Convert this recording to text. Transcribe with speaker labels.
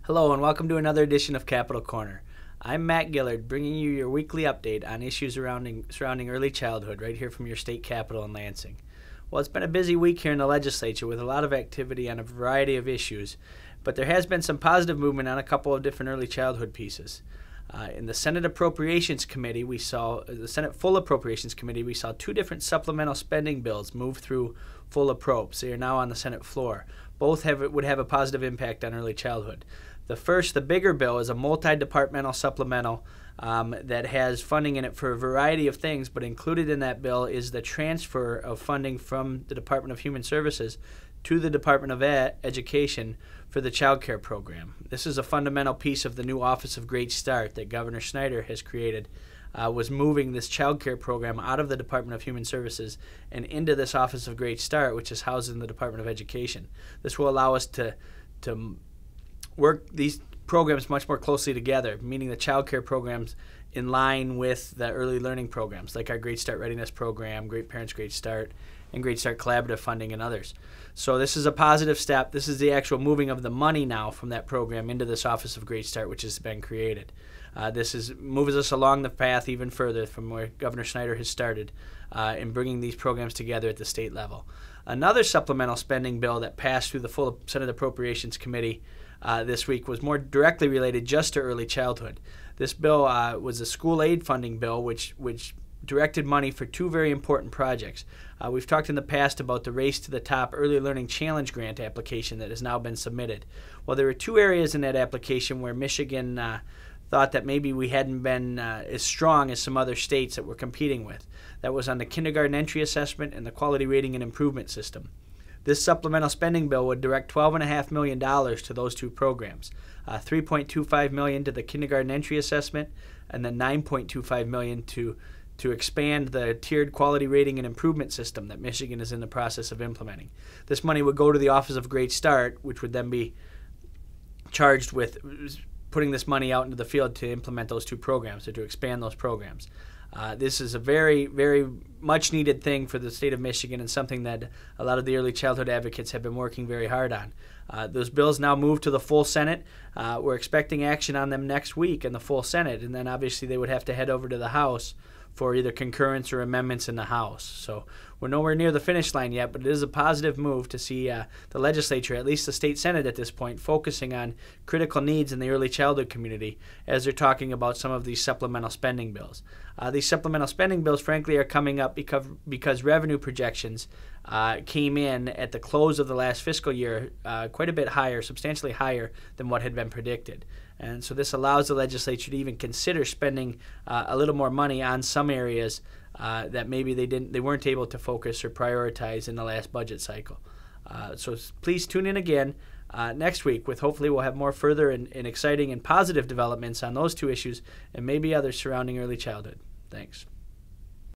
Speaker 1: Hello and welcome to another edition of Capital Corner. I'm Matt Gillard, bringing you your weekly update on issues surrounding early childhood right here from your state capital in Lansing. Well, it's been a busy week here in the legislature with a lot of activity on a variety of issues, but there has been some positive movement on a couple of different early childhood pieces. In the Senate Appropriations Committee, we saw two different supplemental spending bills move through full appropes. They are now on the Senate floor. Both would have a positive impact on early childhood. The first, the bigger bill, is a multi-departmental supplemental that has funding in it for a variety of things, but included in that bill is the transfer of funding from the Department of Human Services to the Department of Education for the child care program. This is a fundamental piece of the new Office of Great Start that Governor Snyder has created, was moving this child care program out of the Department of Human Services and into this Office of Great Start, which is housed in the Department of Education. This will allow us to work these programs much more closely together, meaning the child care programs in line with the early learning programs, like our Great Start Readiness Program, Great Parents Great Start, and Great Start Collaborative funding and others. So this is a positive step. This is the actual moving of the money now from that program into this Office of Great Start, which has been created. This moves us along the path even further from where Governor Snyder has started in bringing these programs together at the state level. Another supplemental spending bill that passed through the full Senate Appropriations Committee this week was more directly related just to early childhood. This bill was a school aid funding bill which directed money for two very important projects. We've talked in the past about the Race to the Top Early Learning Challenge Grant application that has now been submitted. Well, there were two areas in that application where Michigan thought that maybe we hadn't been as strong as some other states that we're competing with. That was on the kindergarten entry assessment and the quality rating and improvement system. This supplemental spending bill would direct $12.5 million to those two programs, $3.25 million to the kindergarten entry assessment, and then $9.25 million to expand the tiered quality rating and improvement system that Michigan is in the process of implementing. This money would go to the Office of Great Start, which would then be charged with putting this money out into the field to implement those two programs or to expand those programs. This is a very, very much needed thing for the state of Michigan and something that a lot of the early childhood advocates have been working very hard on. Those bills now move to the full Senate. We're expecting action on them next week in the full Senate, and then obviously they would have to head over to the House for either concurrence or amendments in the House. So we're nowhere near the finish line yet, but it is a positive move to see the legislature, at least the state Senate at this point, focusing on critical needs in the early childhood community as they're talking about some of these supplemental spending bills. These supplemental spending bills, frankly, are coming up because revenue projections came in at the close of the last fiscal year quite a bit higher, substantially higher than what had been predicted. And so this allows the legislature to even consider spending a little more money on some areas that maybe they weren't able to focus or prioritize in the last budget cycle. So please tune in again next week with hopefully we'll have more further and exciting and positive developments on those two issues and maybe others surrounding early childhood. Thanks.